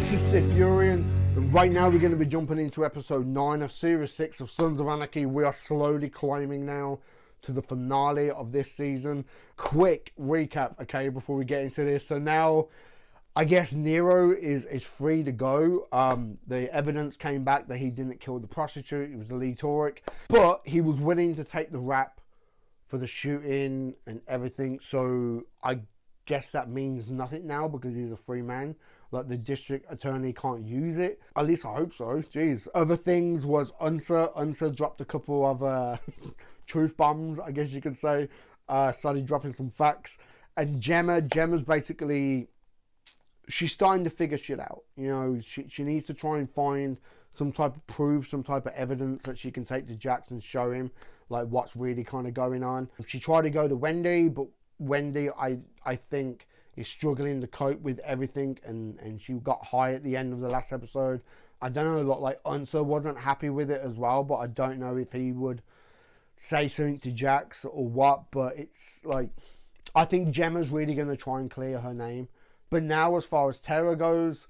This is SiTHFuRion, and right now we're going to be jumping into episode 9 of series 6 of Sons of Anarchy. We are slowly climbing now to the finale of this season. Quick recap, okay, before we get into this. So now, I guess Nero is free to go. The evidence came back that he didn't kill the prostitute. It was the lead Torek, but he was willing to take the rap for the shooting and everything. So I guess that means nothing now because he's a free man. Like, the district attorney can't use it. At least I hope so. Jeez. Other things was Unser dropped a couple of truth bombs, I guess you could say. Started dropping some facts. And Gemma's basically, she's starting to figure shit out. You know, she needs to try and find some type of proof, some type of evidence that she can take to Jax and show him like what's really kind of going on. She tried to go to Wendy, but Wendy, I think, is struggling to cope with everything, and she got high at the end of the last episode. I don't know, like Unser wasn't happy with it as well, but I don't know if he would say something to Jax or what. But it's like, I think Gemma's really going to try and clear her name. But now, as far as Tara goes,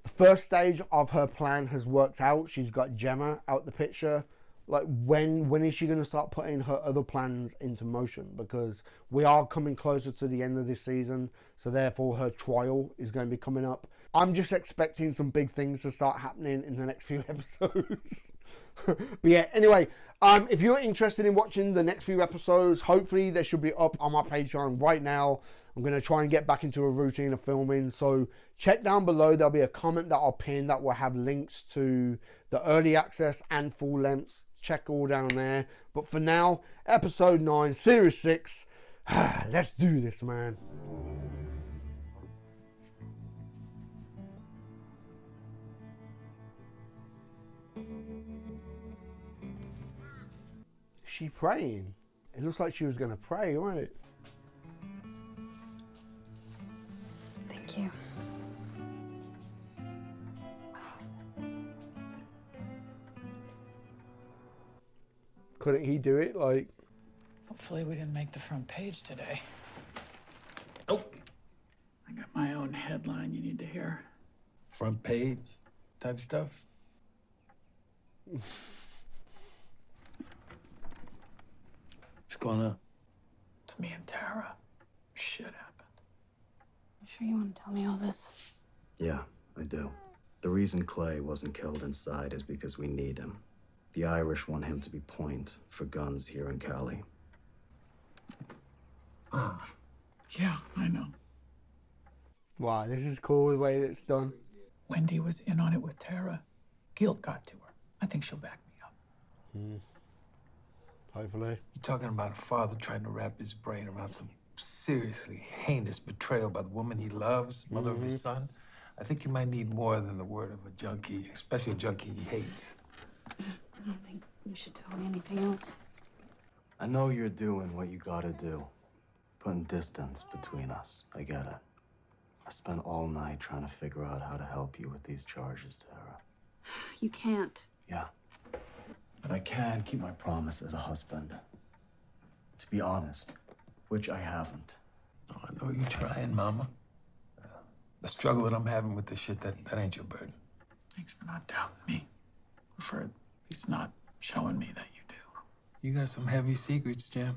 the first stage of her plan has worked out. She's got Gemma out the picture. Like, when is she going to start putting her other plans into motion? Because we are coming closer to the end of this season, so therefore her trial is going to be coming up. I'm just expecting some big things to start happening in the next few episodes. But yeah, anyway, if you're interested in watching the next few episodes, hopefully they should be up on my Patreon right now. I'm going to try and get back into a routine of filming, so check down below. There'll be a comment that I'll pin that will have links to the early access and full lengths. Check all down there. But for now, episode 9, series 6. Let's do this, man. Is she praying? It looks like she was going to pray, wasn't it? Thank you. Couldn't he do it? Like, hopefully we didn't make the front page today. Oh, I got my own headline you need to hear. Front page type stuff? What's going on? It's me and Tara. Shit happened. You sure you want to tell me all this? Yeah, I do. The reason Clay wasn't killed inside is because we need him. The Irish want him to be point for guns here in Cali. Ah, yeah, I know. wow, this is cool the way it's done. Wendy was in on it with Tara. Guilt got to her. I think she'll back me up. Hopefully. You're talking about a father trying to wrap his brain around some seriously heinous betrayal by the woman he loves, mother of his son. I think you might need more than the word of a junkie, especially a junkie he hates. I don't think you should tell me anything else. I know you're doing what you gotta do. Putting distance between us. I get it. I spent all night trying to figure out how to help you with these charges, Tara. You can't. Yeah. But I can keep my promise as a husband. To be honest, which I haven't. Oh, I know you're trying, Mama. The struggle that I'm having with this shit, that ain't your burden. Thanks for not doubting me. For at least not showing me that you do. You got some heavy secrets, Jim.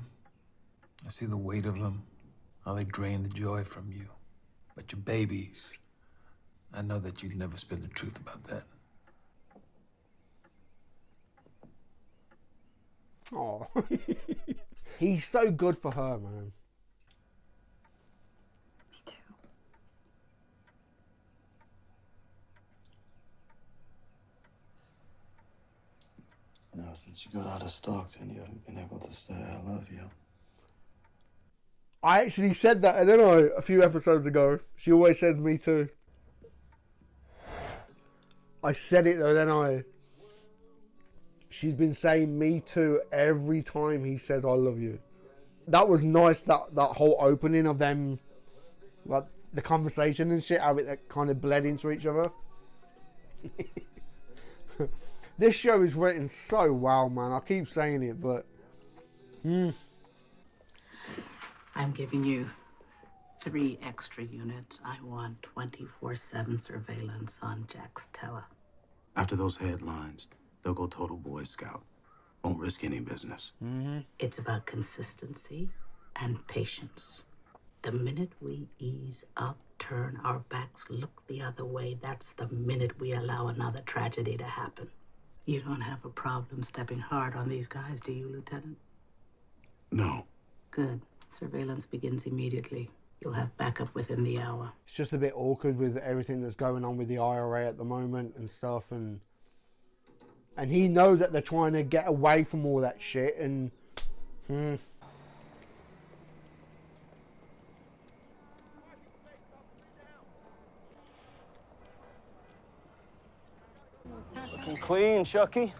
I see the weight of them, how they drain the joy from you. But your babies, I know that you'd never spill the truth about that. Oh, he's so good for her, man. Me too. You know, since you got out of Stockton, you haven't been able to say I love you. I actually said that, I don't know, a few episodes ago. She always says me too. I said it though, then I... She's been saying me too every time he says I love you. That was nice, that whole opening of them, like the conversation and shit, how it kind of bled into each other. This show is written so well, man. I keep saying it, but... I'm giving you 3 extra units. I want 24/7 surveillance on Jack's Teller. After those headlines, they'll go total Boy Scout. Won't risk any business. It's about consistency and patience. The minute we ease up, turn our backs, look the other way, that's the minute we allow another tragedy to happen. You don't have a problem stepping hard on these guys, do you, Lieutenant? No. Good. Surveillance begins immediately. You'll have backup within the hour. It's just a bit awkward with everything that's going on with the IRA at the moment and stuff, and he knows that they're trying to get away from all that shit, and Looking clean, Chucky.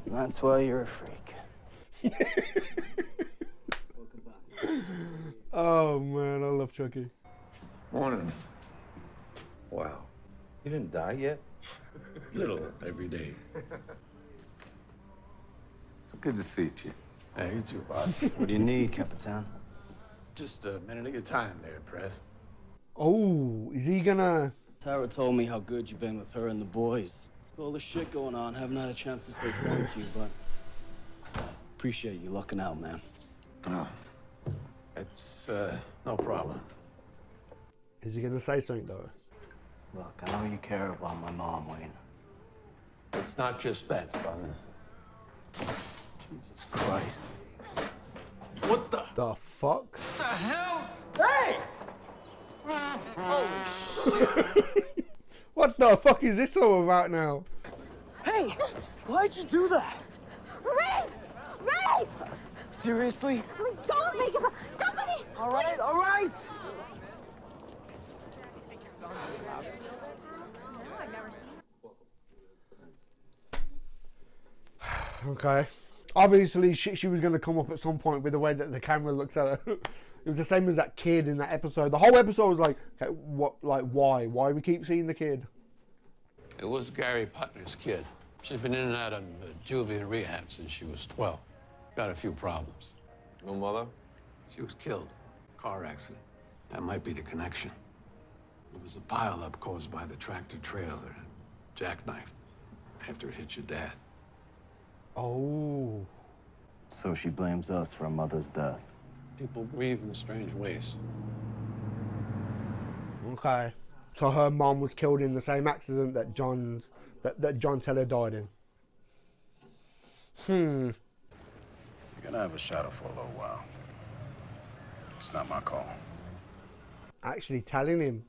That's why you're a freak. oh man, I love Chucky. Morning. Wow. You didn't die yet? Little every day. Good to see you. Hey, you too, boss. What do you need, Capitan? Just a minute of your time there, Press. Oh, is he gonna... Tara told me how good you've been with her and the boys. With all the shit going on, haven't had a chance to say thank you, but appreciate you looking out, man. Oh, it's, no problem. Is he gonna say something though? Look, I know you care about my mom, Wayne. It's not just that, son. Jesus Christ. What the? The fuck? The hell? Hey! What the fuck is this all about now? Hey! Why'd you do that? Rape! Rape! Seriously? Please don't make it. Somebody! All right, all right! Okay. Obviously, she was going to come up at some point with the way that the camera looks at her. It was the same as that kid in that episode. The whole episode was like, okay, what? Like, why? Why we keep seeing the kid? It was Gary Putner's kid. She's been in and out of juvie rehab since she was 12. Got a few problems. No mother? She was killed. Car accident. That might be the connection. It was a pileup caused by the tractor trailer, jackknife, after it hit your dad. Oh. So she blames us for her mother's death. People grieve in strange ways. Okay. So her mom was killed in the same accident that that John Teller died in. You're gonna have a shadow for a little while. It's not my call. Actually telling him.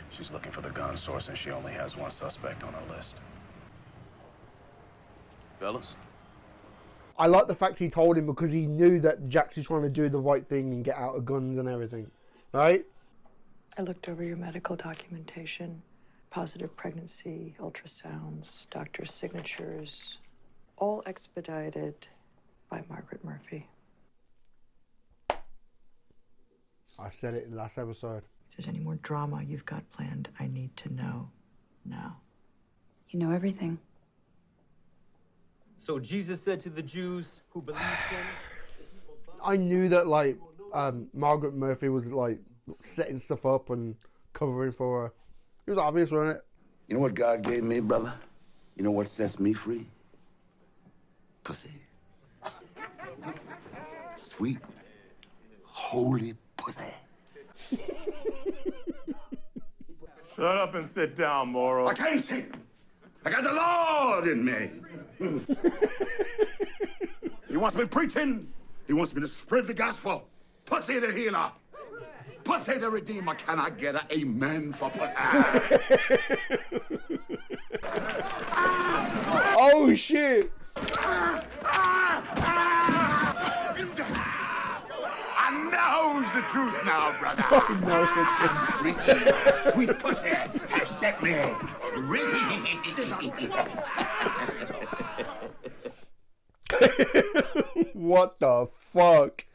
She's looking for the gun source and she only has one suspect on her list. Fellas? I like the fact he told him because he knew that Jax is trying to do the right thing and get out of guns and everything. Right? I looked over your medical documentation, positive pregnancy, ultrasounds, doctor's signatures, all expedited by Margaret Murphy. I said it in the last episode. If there's any more drama you've got planned, I need to know now. You know everything. So Jesus said to the Jews who believed him... I knew that, like, Margaret Murphy was, like, setting stuff up and covering for her. It was obvious, wasn't it? You know what God gave me, brother? You know what sets me free? Pussy. Sweet, holy pussy. Shut up and sit down, Moro. I can't sing. I got the Lord in me. He wants me preaching. He wants me to spread the gospel. Pussy the healer. Pussy the redeemer. Can I get an amen for pussy? Oh, shit. I knows the truth now, brother. Sweet pussy has set me free. What the fuck?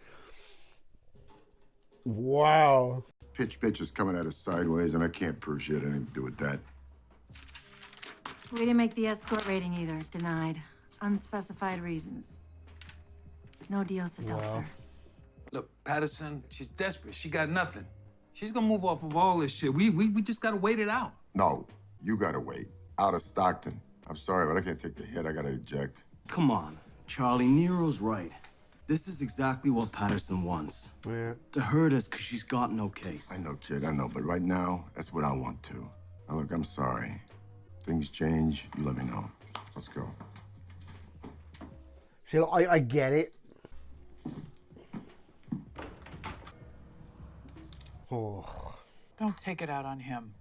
Wow. Pitch is coming at us sideways, and I can't prove she had anything to do with that. We didn't make the escort rating either. Denied. Unspecified reasons. No deal, sir. Wow. Look, Patterson, she's desperate. She got nothing. She's gonna move off of all this shit. We just gotta wait it out. No, you gotta wait. Out of Stockton. I'm sorry, but I can't take the hit. I gotta eject. Come on, Charlie, Nero's right. This is exactly what Patterson wants. Yeah. To hurt us because she's got no case. I know, kid, I know, but right now, that's what I want to. Now, look, I'm sorry. Things change, you let me know. Let's go. See, I get it. Oh. Don't take it out on him.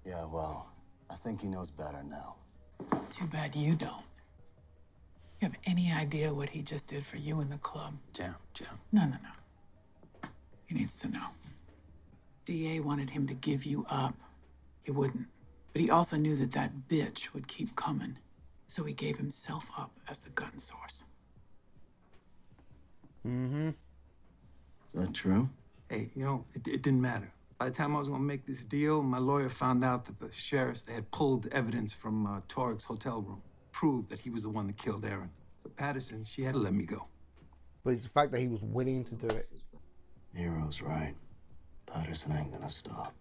Yeah, well, I think he knows better now. Too bad you don't. You have any idea what he just did for you in the club? Jam. No. He needs to know. DA wanted him to give you up. He wouldn't. But he also knew that that bitch would keep coming. So he gave himself up as the gun source. Mm-hmm. Is that true? Hey, you know, it didn't matter. By the time I was gonna make this deal, my lawyer found out that the sheriffs, they had pulled evidence from Torik's hotel room. Proved that he was the one that killed Aaron. So Patterson, she had to let me go. But it's the fact that he was willing to do it. Nero's right. Patterson ain't gonna stop.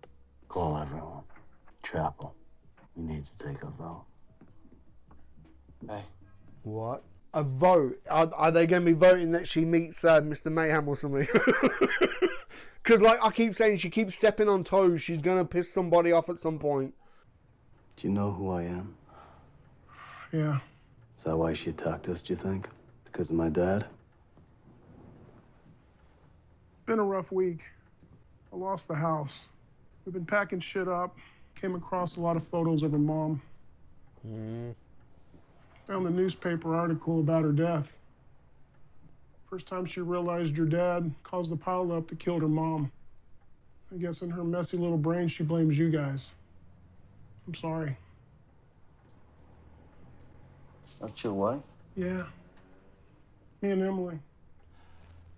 Call everyone. Chapel. We need to take a vote. Hey. What? A vote? Are they going to be voting that she meets Mr. Mayhem or something? Because, like I keep saying, she keeps stepping on toes. She's going to piss somebody off at some point. Do you know who I am? Yeah. Is that why she attacked us, do you think? Because of my dad? Been a rough week. I lost the house. We've been packing shit up. Came across a lot of photos of her mom. Found the newspaper article about her death. First time she realized your dad caused the pileup that killed her mom. I guess in her messy little brain, she blames you guys. I'm sorry. That's your wife? Yeah. Me and Emily.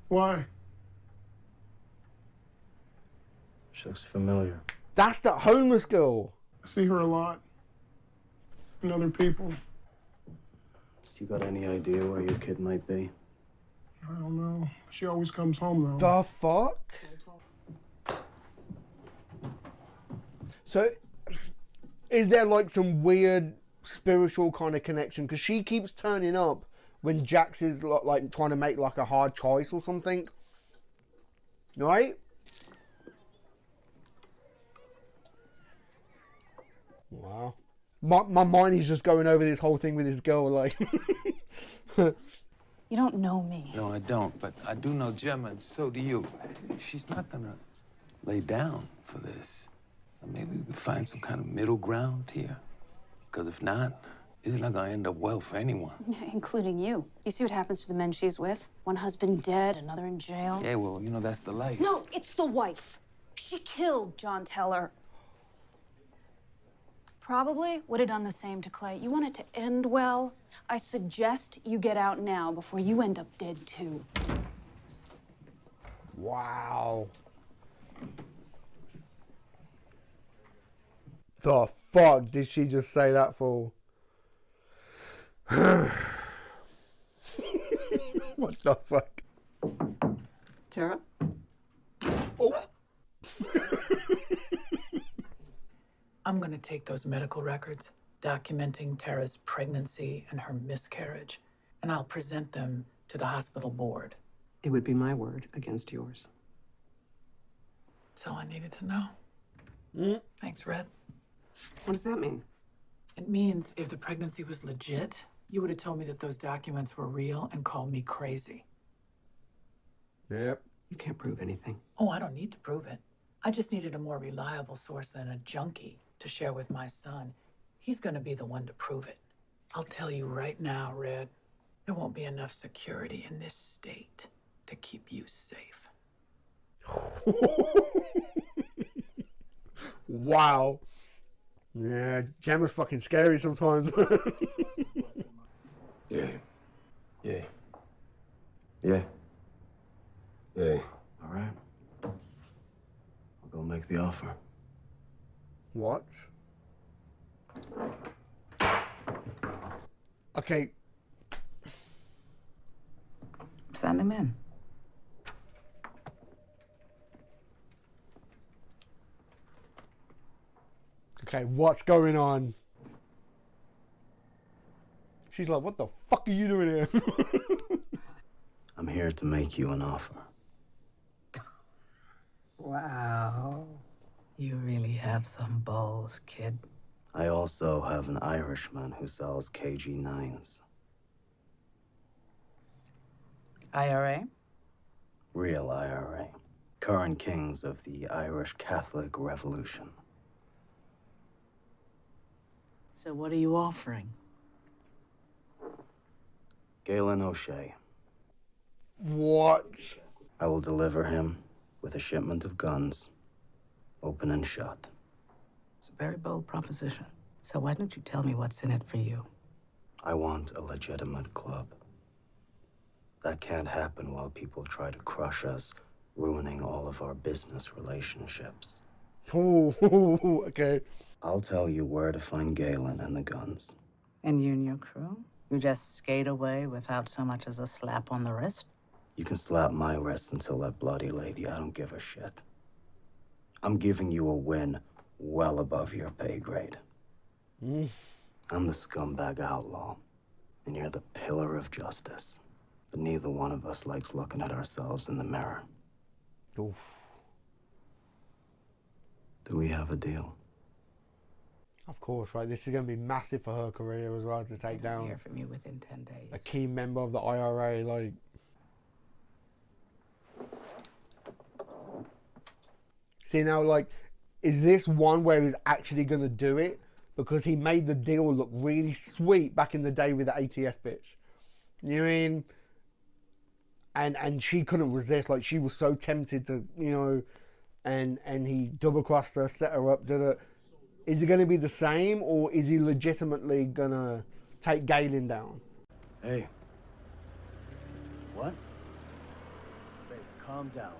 Why? She looks familiar. That's that homeless girl. I see her a lot. And other people. You got any idea where your kid might be? I don't know. She always comes home, though. The fuck? So, is there like some weird spiritual kind of connection? Because she keeps turning up when Jax is like trying to make like a hard choice or something. Right? Wow. My mind is just going over this whole thing with this girl, like... You don't know me. No, I don't, but I do know Gemma, and so do you. She's not gonna lay down for this. Maybe we could find some kind of middle ground here. Because if not, this is not gonna end up well for anyone. Including you. You see what happens to the men she's with? One husband dead, another in jail. Yeah, well, you know, that's the life. No, it's the wife. She killed John Teller. Probably would have done the same to Clay. You want it to end well? I suggest you get out now before you end up dead too. Wow. The fuck did she just say that for? What the fuck? Tara? Oh. I'm gonna take those medical records documenting Tara's pregnancy and her miscarriage, and I'll present them to the hospital board. It would be my word against yours. That's all I needed to know. Thanks, Red. What does that mean? It means if the pregnancy was legit, you would have told me that those documents were real and called me crazy. Yep. You can't prove anything. Oh, I don't need to prove it. I just needed a more reliable source than a junkie to share with my son. He's gonna be the one to prove it. I'll tell you right now, Red, there won't be enough security in this state to keep you safe. Wow. Yeah, Gemma's fucking scary sometimes. Yeah. Yeah. Yeah. Yeah. All right. I'll go make the offer. What? Okay. Send him in. Okay, what's going on? She's like, what the fuck are you doing here? I'm here to make you an offer. Wow. You really have some balls, kid. I also have an Irishman who sells KG9s. IRA? Real IRA. Current kings of the Irish Catholic Revolution. So what are you offering? Galen O'Shea. What? I will deliver him with a shipment of guns, open and shut. It's a very bold proposition. So why don't you tell me what's in it for you? I want a legitimate club. That can't happen while people try to crush us, ruining all of our business relationships. Ooh, okay. I'll tell you where to find Galen and the guns. And you and your crew? You just skate away without so much as a slap on the wrist? You can slap my wrist until that bloody lady. I don't give a shit. I'm giving you a win well above your pay grade. I'm the scumbag outlaw, and you're the pillar of justice. But neither one of us likes looking at ourselves in the mirror. Oof. Do we have a deal? Of course, right? This is going to be massive for her career as well, to take down Hear from you within 10 days. a key member of the IRA. Like, see now, like, is this one where he's actually going to do it? Because he made the deal look really sweet back in the day with the ATF bitch. You know what I mean? And she couldn't resist. Like, she was so tempted to, you know, and he double-crossed her, set her up, did it. Is it going to be the same, or is he legitimately going to take Galen down? Hey. What? Babe, calm down.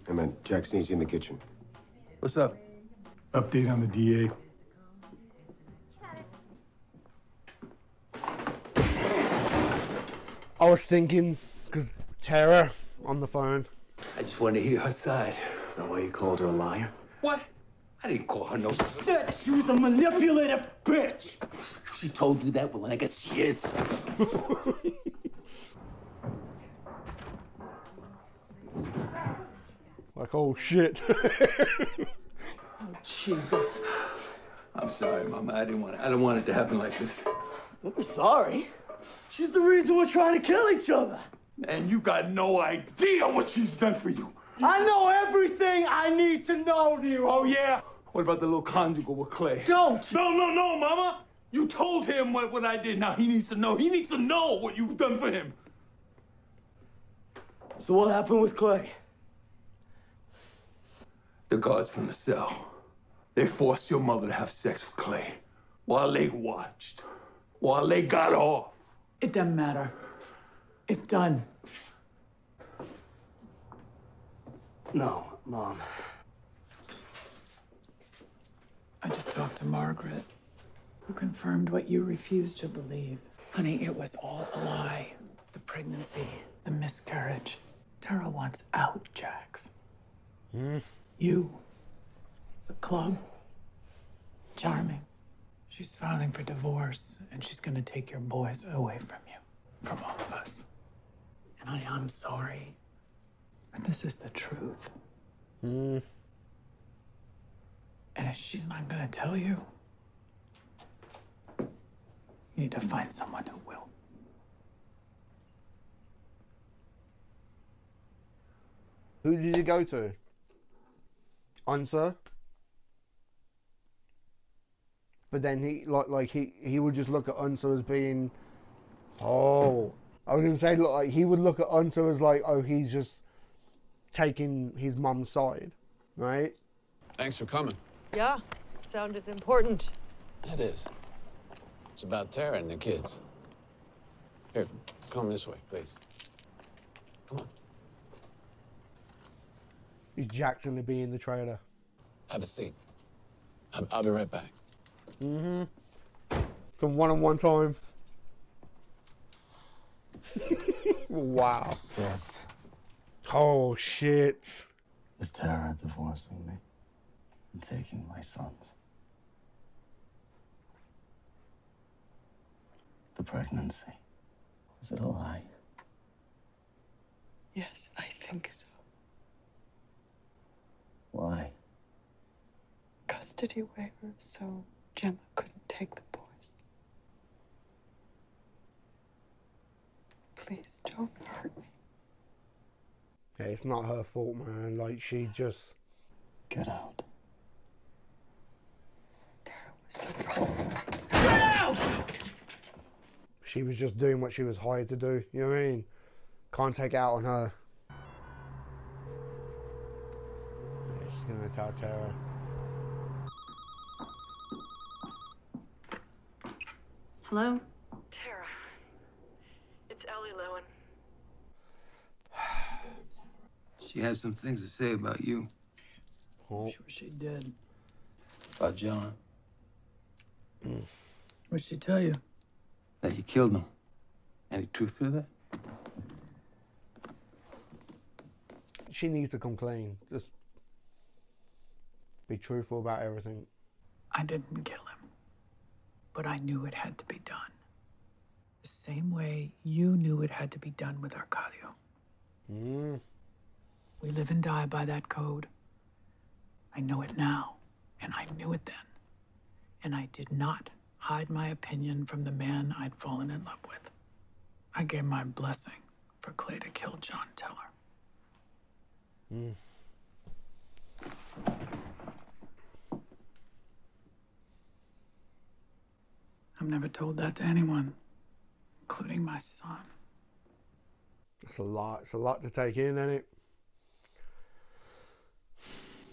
Hey, man, Jax needs you in the kitchen. What's up? Update on the DA. I was thinking, because Tara on the phone. I just wanted to hear her side. Is that why you called her a liar? What? I didn't call her no Said she was a manipulative bitch. If she told you that, well, then I guess she is. Like, oh shit. Oh, Jesus. I'm sorry, Mama. I don't want it to happen like this. Don't be sorry. She's the reason we're trying to kill each other. And you got no idea what she's done for you. I know everything I need to know, Nero. Oh, yeah? What about the little conjugal with Clay? Don't! No, Mama. You told him what I did. Now he needs to know. He needs to know what you've done for him. So what happened with Clay? The guards from the cell. They forced your mother to have sex with Clay while they watched, while they got off. It doesn't matter. It's done. No, Mom. I just talked to Margaret, who confirmed what you refused to believe. Honey, it was all a lie. The pregnancy, the miscarriage. Tara wants out, Jax. You, the club, charming. She's filing for divorce, and she's gonna take your boys away from you, from all of us. And honey, I'm sorry, but this is the truth. And if she's not gonna tell you, you need to find someone who will. Who did you go to? Unser? But then he would just look at Unser as being, oh, I was gonna say, look, like he would look at Unser as like, oh, he's just taking his mum's side, right? Thanks for coming. Yeah, sounded important. It is. It's about Tara and the kids. Here, come this way, please. Come on. Is Jackson to be in the trailer? Have a seat. I'll be right back. Some one-on-one time. Wow. Shit. Oh shit. Is Tara divorcing me and taking my sons? pregnancy. Is it a lie? Yes, I think so. Why? Custody waiver, so Gemma couldn't take the boys. Please don't hurt me. Yeah, it's not her fault, man. Like, she just... Get out. Get out! She was just doing what she was hired to do. You know what I mean? Can't take it out on her. Yeah, she's gonna tell Tara. Hello? Tara. It's Ellie Lowen. She has some things to say about you. I'm sure she did. About John. What'd she tell you? That you killed him. Any truth to that? She needs to come clean. Just be truthful about everything. I didn't kill him, but I knew it had to be done. The same way you knew it had to be done with Arcadio. We live and die by that code. I know it now, and I knew it then. And I did not hide my opinion from the man I'd fallen in love with. I gave my blessing for Clay to kill John Teller. I've never told that to anyone, including my son. It's a lot. It's a lot to take in, isn't it?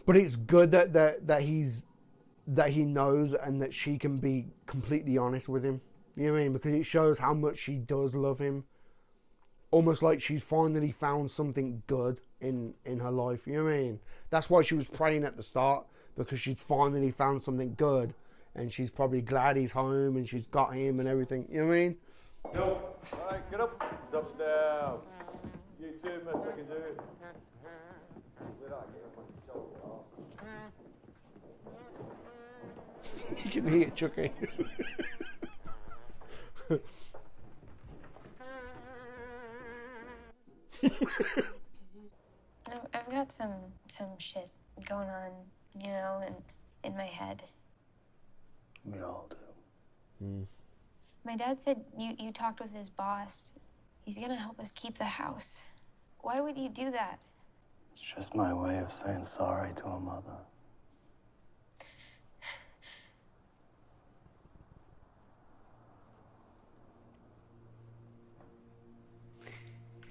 But it's good that he knows and that she can be completely honest with him. You know what I mean? Because it shows how much she does love him. Almost like she's finally found something good in her life. You know what I mean? That's why she was praying at the start, because she'd finally found something good. And she's probably glad he's home and she's got him and everything. You know what I mean? Yo, all right, get up. He's upstairs. You too, miss, I can do it. You can hear it, Chucky. I've got some shit going on, you know, in my head. We all do. My dad said you talked with his boss. He's gonna help us keep the house. Why would you do that? It's just my way of saying sorry to a mother.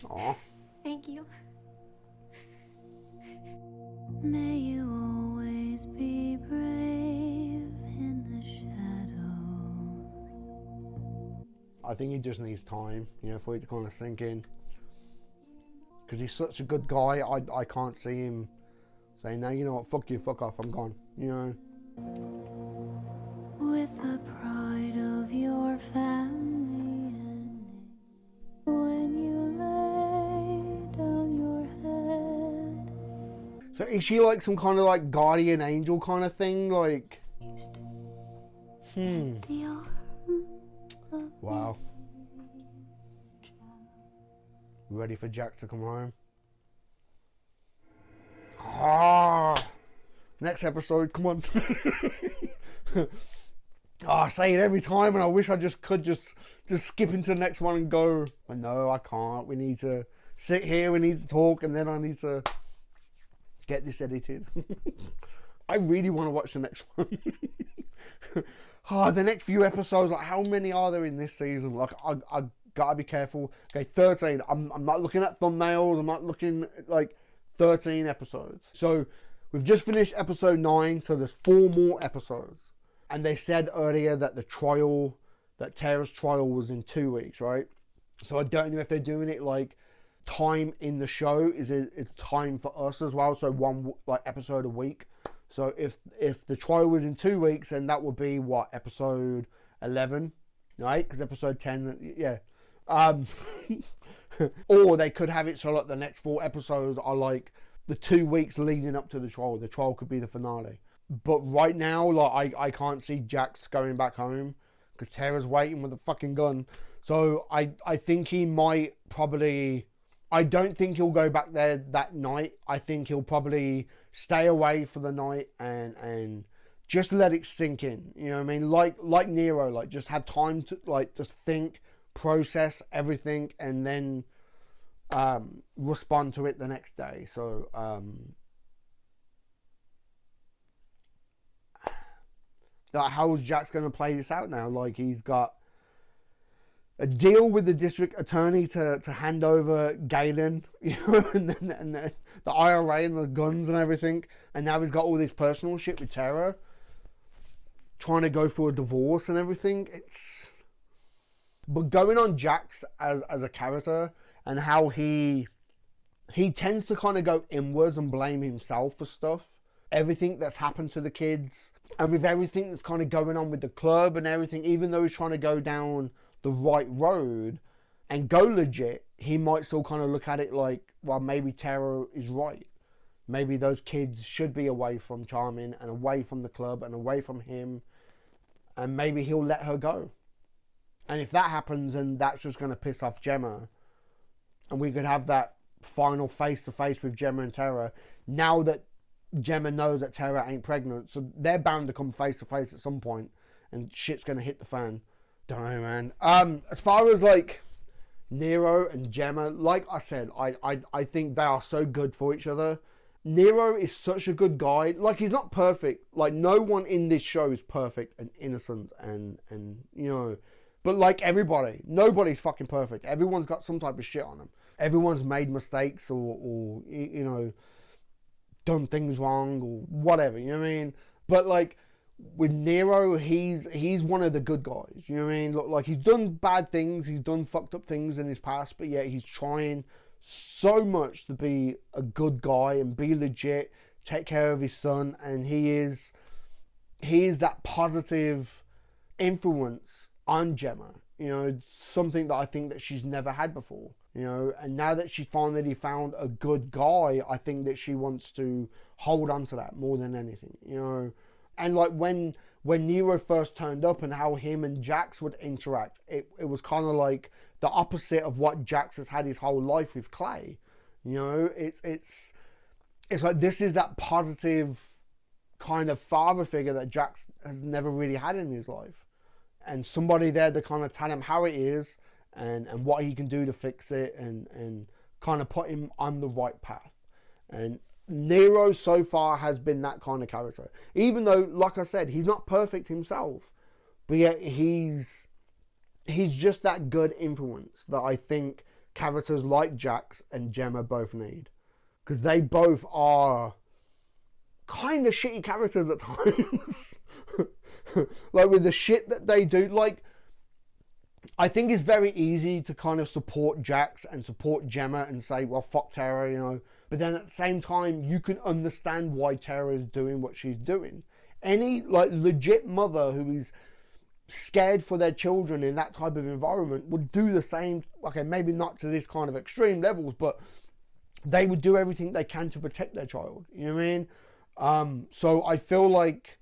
Aw. Thank you. May you always be brave in the shadows. I think he just needs time, you know, for it to kind of sink in. Because he's such a good guy, I can't see him saying, no, you know what, fuck you, fuck off, I'm gone, you know. With the pride of your family and when you lay down your head. So is she like some kind of like guardian angel kind of thing? Like, wow. Ready for Jax to come home? Ah, next episode, come on. I say it every time, and I wish I just could just skip into the next one and go. But no, I can't. We need to sit here. We need to talk, and then I need to get this edited. I really want to watch the next one. The next few episodes. Like, how many are there in this season? Like, I gotta be careful. Okay, 13. I'm not looking at thumbnails. I'm not looking at, like, 13 episodes. So we've just finished episode 9. So there's 4 more episodes. And they said earlier that that Tara's trial was in 2 weeks, right? So I don't know if they're doing it like time in the show it's time for us as well. So 1 like episode a week. So if the trial was in 2 weeks, then that would be what, episode 11, right? Because episode 10, yeah. Or they could have it so like the next 4 episodes are like the 2 weeks leading up to the trial. The trial could be the finale. But right now, like I can't see Jax going back home because Tara's waiting with a fucking gun. So I think he might probably, I don't think he'll go back there that night. I think he'll probably stay away for the night and just let it sink in. You know what I mean? Like Nero, like just have time to like just think, process everything, and then respond to it the next day. So like, how is Jax going to play this out now? Like, he's got a deal with the district attorney to hand over Galen, you know, and then the IRA and the guns and everything, and now he's got all this personal shit with Tara, trying to go for a divorce and everything. But going on Jax as a character and how he tends to kind of go inwards and blame himself for stuff, everything that's happened to the kids, and with everything that's kind of going on with the club and everything, even though he's trying to go down the right road and go legit, he might still kind of look at it like, well, maybe Tara is right. Maybe those kids should be away from Charmin and away from the club and away from him, and maybe he'll let her go. And if that happens, and that's just going to piss off Gemma, and we could have that final face-to-face with Gemma and Tara, now that Gemma knows that Tara ain't pregnant, so they're bound to come face-to-face at some point, and shit's going to hit the fan. Don't know, man. As far as, like, Nero and Gemma, like I said, I think they are so good for each other. Nero is such a good guy. Like, he's not perfect. Like, no one in this show is perfect and innocent and you know... But like everybody, nobody's fucking perfect. Everyone's got some type of shit on them. Everyone's made mistakes or you know, done things wrong or whatever, you know what I mean? But like with Nero, he's one of the good guys, you know what I mean? Like he's done bad things, he's done fucked up things in his past, but yet he's trying so much to be a good guy and be legit, take care of his son, and he is that positive influence on Gemma, you know, something that I think that she's never had before, you know, and now that she finally found a good guy, I think that she wants to hold on to that more than anything, you know. And like when Nero first turned up and how him and Jax would interact, it was kind of like the opposite of what Jax has had his whole life with Clay, you know. It's like this is that positive kind of father figure that Jax has never really had in his life. And somebody there to kind of tell him how it is and what he can do to fix it and kind of put him on the right path. And Nero so far has been that kind of character. Even though, like I said, he's not perfect himself, but yet he's just that good influence that I think characters like Jax and Gemma both need. Because they both are kind of shitty characters at times. Like with the shit that they do, like I think it's very easy to kind of support Jax and support Gemma and say, well, fuck Tara, you know, but then at the same time you can understand why Tara is doing what she's doing. Any like legit mother who is scared for their children in that type of environment would do the same. Okay, maybe not to this kind of extreme levels, but they would do everything they can to protect their child, you know what I mean? So I feel like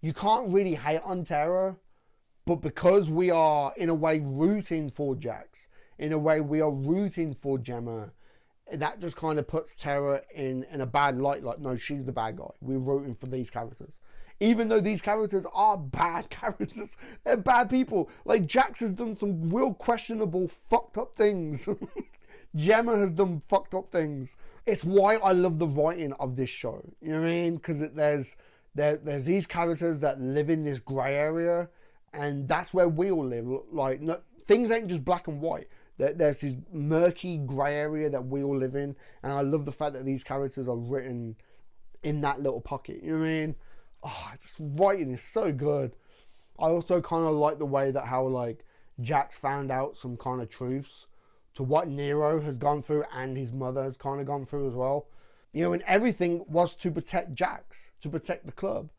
you can't really hate on Tara, but because we are in a way rooting for Jax, in a way we are rooting for Gemma, that just kind of puts Tara in a bad light. Like, no, she's the bad guy. We're rooting for these characters, even though these characters are bad characters. They're bad people. Like Jax has done some real questionable, fucked up things. Gemma has done fucked up things. It's why I love the writing of this show. You know what I mean? Because there's these characters that live in this grey area, and that's where we all live. Like, no, things ain't just black and white. There's this murky grey area that we all live in, and I love the fact that these characters are written in that little pocket. You know what I mean? Oh, this writing is so good. I also kind of like the way that how like Jax found out some kind of truths to what Nero has gone through and his mother has kind of gone through as well. You know, and everything was to protect Jax, to protect the club.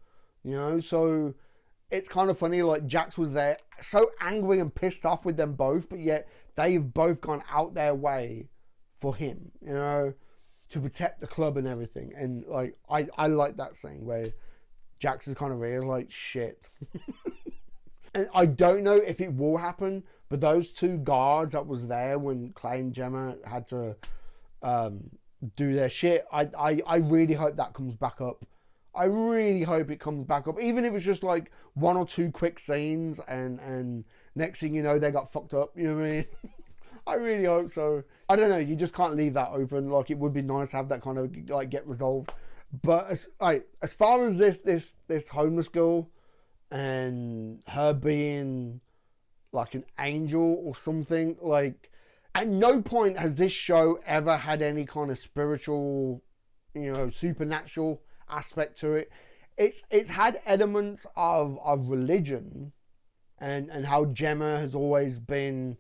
You know, so it's kind of funny, like Jax was there so angry and pissed off with them both, but yet they've both gone out their way for him, you know, to protect the club and everything. And like, I like that scene where Jax is kind of real, like, shit. And I don't know if it will happen, but those two guards that was there when Clay and Gemma had to do their shit, I really hope that comes back up. I really hope it comes back up. Even if it's just like 1 or 2 quick scenes and next thing you know, they got fucked up. You know what I mean? I really hope so. I don't know. You just can't leave that open. Like, it would be nice to have that kind of like get resolved. But as far as this homeless girl and her being like an angel or something, like, at no point has this show ever had any kind of spiritual, you know, supernatural aspect to it. It's had elements of religion and how Gemma has always been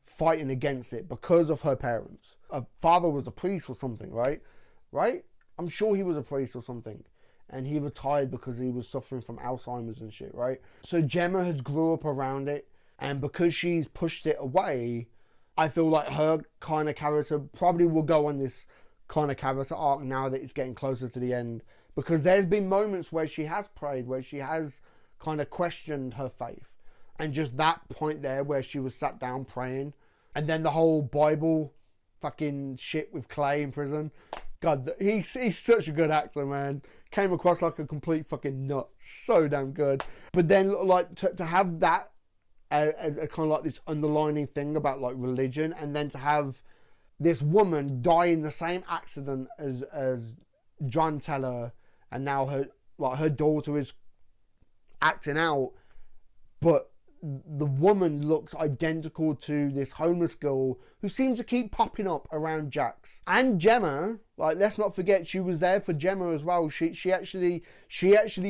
fighting against it because of her parents. Her father was a priest or something, right? I'm sure he was a priest or something. And he retired because he was suffering from Alzheimer's and shit, right? So Gemma has grew up around it. And because she's pushed it away, I feel like her kind of character probably will go on this kind of character arc now that it's getting closer to the end. Because there's been moments where she has prayed, where she has kind of questioned her faith. And just that point there where she was sat down praying. And then the whole Bible fucking shit with Clay in prison. God, he's such a good actor, man. Came across like a complete fucking nut. So damn good. But then, like, to have that as a kind of like this underlining thing about like religion, and then to have this woman die in the same accident as John Teller, and now her daughter is acting out, but the woman looks identical to this homeless girl who seems to keep popping up around Jax and Gemma. Like, let's not forget, she was there for Gemma as well. She actually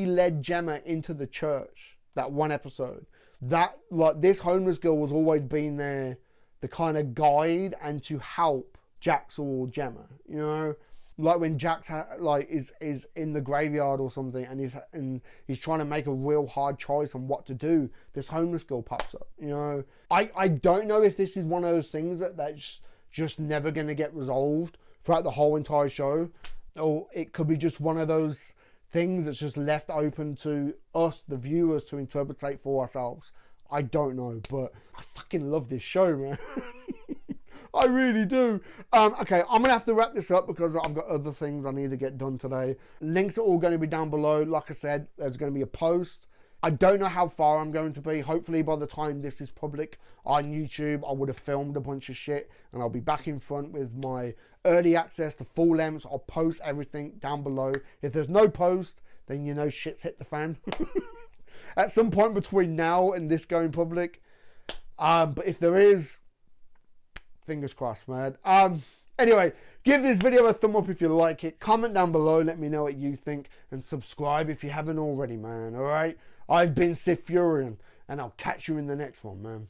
led Gemma into the church that one episode. That, like, this homeless girl was always being there, the kind of guide and to help Jax or Gemma, you know. Like when Jax is in the graveyard or something, and he's trying to make a real hard choice on what to do, this homeless girl pops up. You know, I don't know if this is one of those things that's just never going to get resolved throughout the whole entire show, or it could be just one of those things that's just left open to us, the viewers, to interpret for ourselves. I don't know, but I fucking love this show, man. I really do. Okay, I'm going to have to wrap this up because I've got other things I need to get done today. Links are all going to be down below. Like I said, there's going to be a post. I don't know how far I'm going to be. Hopefully by the time this is public on YouTube, I would have filmed a bunch of shit and I'll be back in front with my early access to full lengths. I'll post everything down below. If there's no post, then you know shit's hit the fan. At some point between now and this going public. But if there is, fingers crossed, man. Anyway, give this video a thumb up if you like it. Comment down below, let me know what you think. And subscribe if you haven't already, man. Alright? I've been SiTHFuRion, and I'll catch you in the next one, man.